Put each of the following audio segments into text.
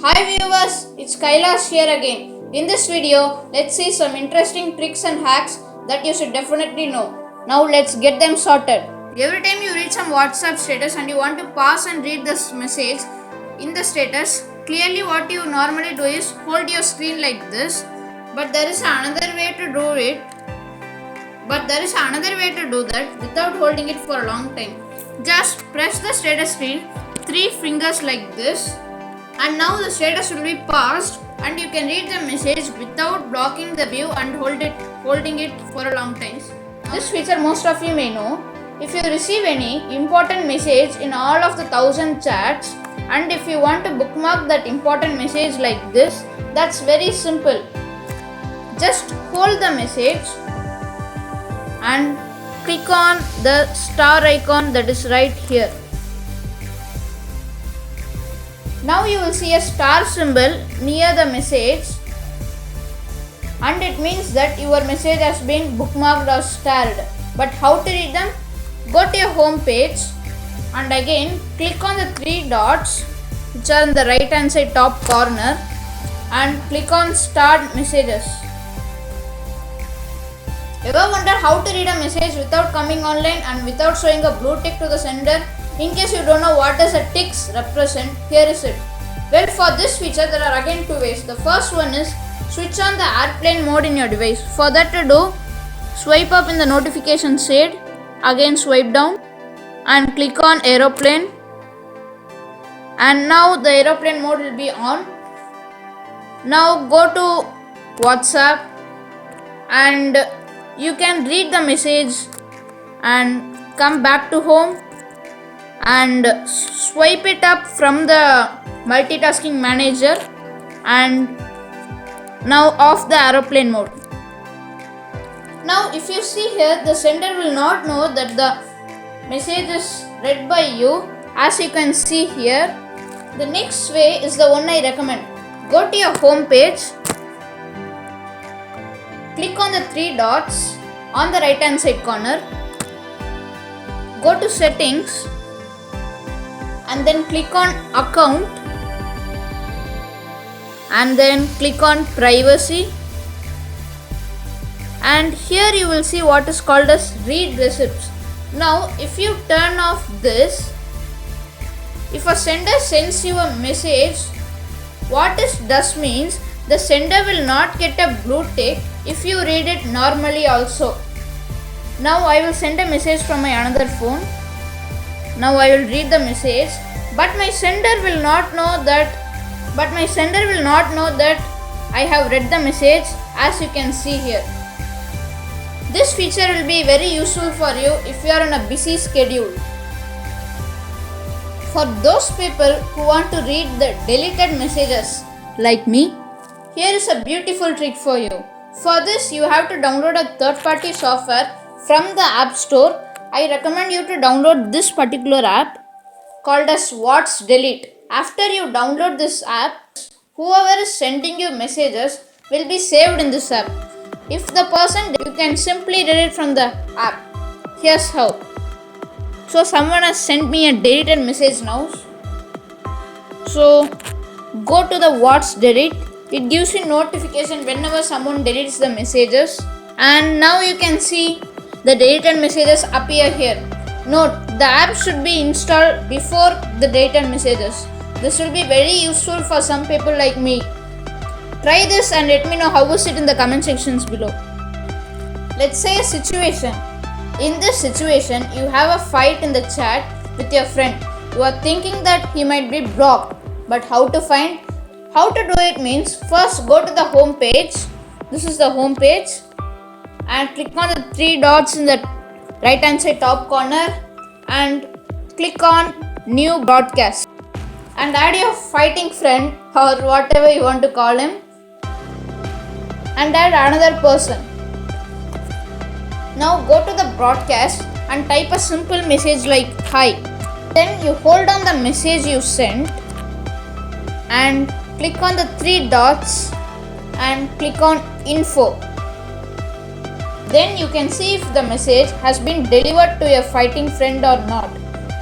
Hi viewers, it's Kailash here again. In this video, let's see some interesting tricks and hacks that you should definitely know. Now let's get them sorted. Every time you read some WhatsApp status and you want to pause and read this message in the status, clearly what you normally do is hold your screen like this. But there is another way to do it. Without holding it for a long time. Just press the status screen 3 fingers like this. And now the status will be paused and you can read the message without blocking the view and holding it for a long time. This feature most of you may know. If you receive any important message in all of the 1000 chats and if you want to bookmark that important message like this, that's very simple. Just hold the message and click on the star icon that is right here. Now you will see a star symbol near the message and it means that your message has been bookmarked or starred. But how to read them? Go to your home page and again click on the 3 dots which are in the right hand side top corner and click on starred messages. Ever wonder how to read a message without coming online and without showing a blue tick to the sender? In case you don't know what does a ticks represent, here is it. Well, for this feature there are again 2 ways. The first one is switch on the airplane mode in your device. For that to do, swipe up in the notification shade, again swipe down and click on aeroplane, and now the aeroplane mode will be on. Now go to WhatsApp and you can read the message and come back to home and swipe it up from the multitasking manager and now off the aeroplane mode. Now if you see here, the sender will not know that the message is read by you, as you can see here. The next way is the one I recommend. Go to your home page, click on the 3 dots on the right hand side corner, go to settings and then click on account and then click on privacy, and here you will see what is called as read receipts. Now if you turn off this, if a sender sends you a message, what this does means the sender will not get a blue tick if you read it normally also. Now I will send a message from my another phone. Now I will read the message, but my sender will not know that I have read the message, as you can see here. This feature will be very useful for you if you are on a busy schedule. For those people who want to read the deleted messages like me, here is a beautiful trick for you. For this you have to download a third-party software from the App Store. I recommend you to download this particular app called as What's Delete. After you download this app, whoever is sending you messages will be saved in this app. If the person, you can simply delete from the app. Here's how. So someone has sent me a deleted message now. So go to the What's Delete. It gives you notification whenever someone deletes the messages, and now you can see the deleted messages appear here. Note, the app should be installed before the deleted messages. This will be very useful for some people like me. Try this and let me know how was it in the comment sections below. Let's say a situation. In this situation, you have a fight in the chat with your friend. You are thinking that he might be blocked, but how to find? How to do it means, first go to the home page. This is the home page, and click on the 3 dots in the right hand side top corner and click on new broadcast and add your fighting friend or whatever you want to call him and add another person. Now go to the broadcast and type a simple message like hi. Then you hold on the message you sent and click on the 3 dots and click on info. Then you can see if the message has been delivered to your fighting friend or not.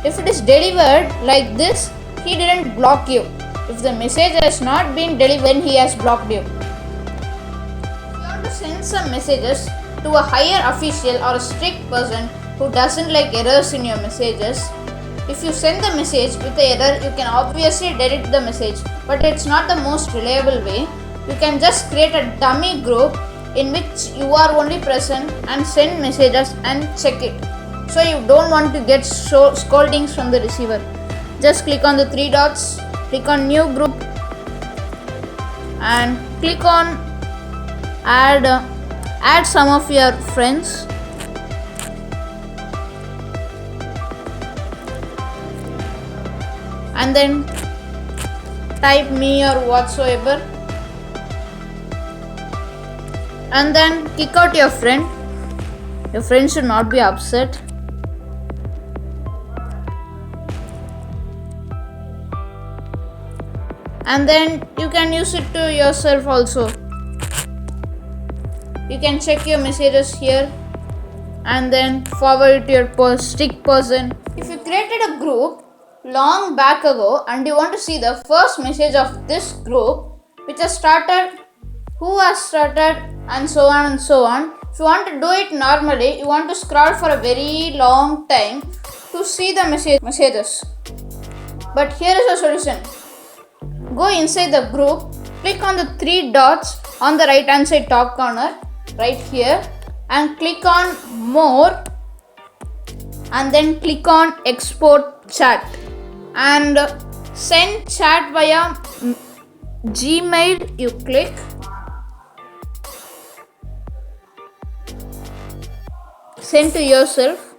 If it is delivered like this, he didn't block you. if the message has not been delivered, then he has blocked you. If you want to send some messages to a higher official or a strict person who doesn't like errors in your messages, if you send the message with the error, you can obviously delete the message, but it's not the most reliable way. You can just create a dummy group in which you are only present and send messages and check it. So you don't want to get scoldings from the receiver. Just click on the three dots, click on new group and click on add some of your friends. And then type me or whatsoever. And then kick out your friend. Your friend should not be upset. And then you can use it to yourself also. You can check your messages here and then forward it to your strict person. If you created a group long back ago and you want to see the first message of this group which has started, who has started, and so on and so on. If you want to do it normally, you want to scroll for a very long time to see the messages. But here is a solution. Go inside the group, click on the three dots on the right hand side top corner right here and click on more and then click on export chat and send chat via Gmail. You click send to yourself.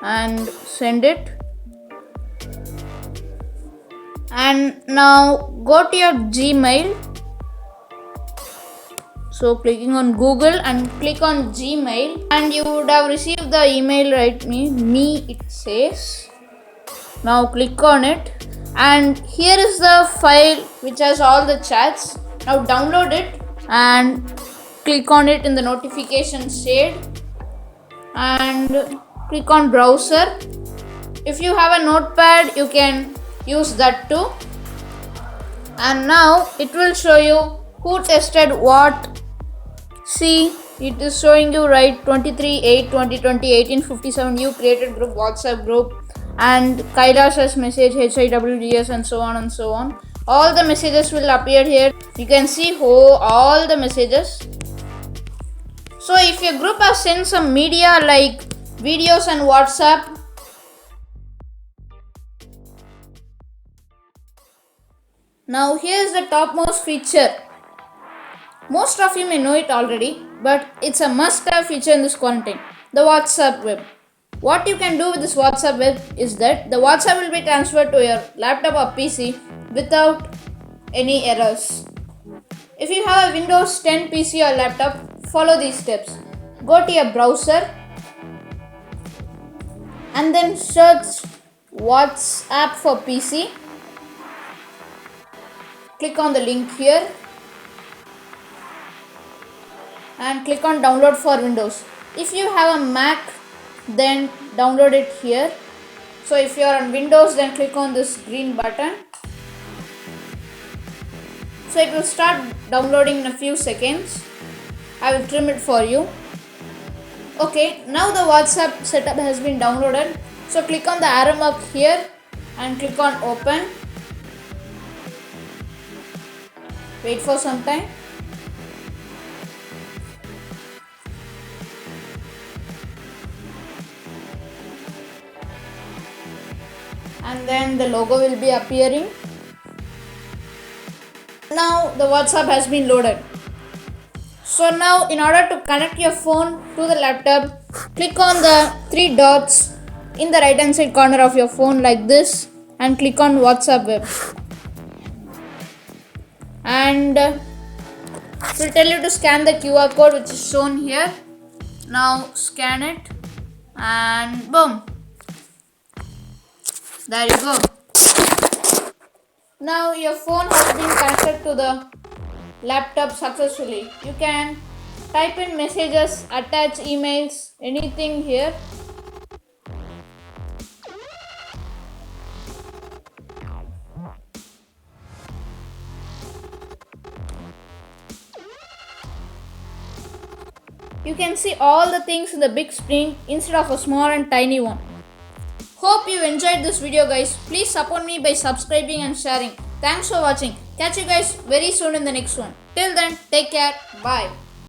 And send it. And now go to your Gmail. So clicking on Google and click on Gmail and you would have received the email, right? Me it says. Now click on it and here is the file which has all the chats. Now download it and click on it in the notification shade and click on browser. If you have a notepad, you can use that too. And now it will show you who tested what. See, it is showing you right 23/8/2020 18:57 you created group, WhatsApp group, and Kailash's message HIWDS and so on and so on. All the messages will appear here. You can see all the messages. So if your group has sent some media like videos and WhatsApp, now here is the topmost feature. Most of you may know it already, but it's a must-have feature in this quarantine, the WhatsApp web. What you can do with this WhatsApp web is that the WhatsApp will be transferred to your laptop or PC without any errors. If you have a Windows 10 PC or laptop, follow these steps. Go to your browser and then search WhatsApp for PC. Click on the link here and click on download for Windows. If you have a Mac, then download it here. So if you are on Windows, then click on this green button. So it will start downloading in a few seconds. I will trim it for you. Okay, now the WhatsApp setup has been downloaded. So click on the arrow mark here and click on open. Wait for some time. And then the logo will be appearing. Now the WhatsApp has been loaded. So now in order to connect your phone to the laptop, click on the three dots in the right hand side corner of your phone like this and click on WhatsApp web. And it will tell you to scan the QR code which is shown here. Now scan it and boom. There you go. Now your phone has been connected to the laptop successfully. You can type in messages, attach emails, anything here. you can see all the things in the big screen instead of a small and tiny one. Hope you enjoyed this video guys. Please support me by subscribing and sharing. Thanks for watching. Catch you guys very soon in the next one. Till then, take care. Bye.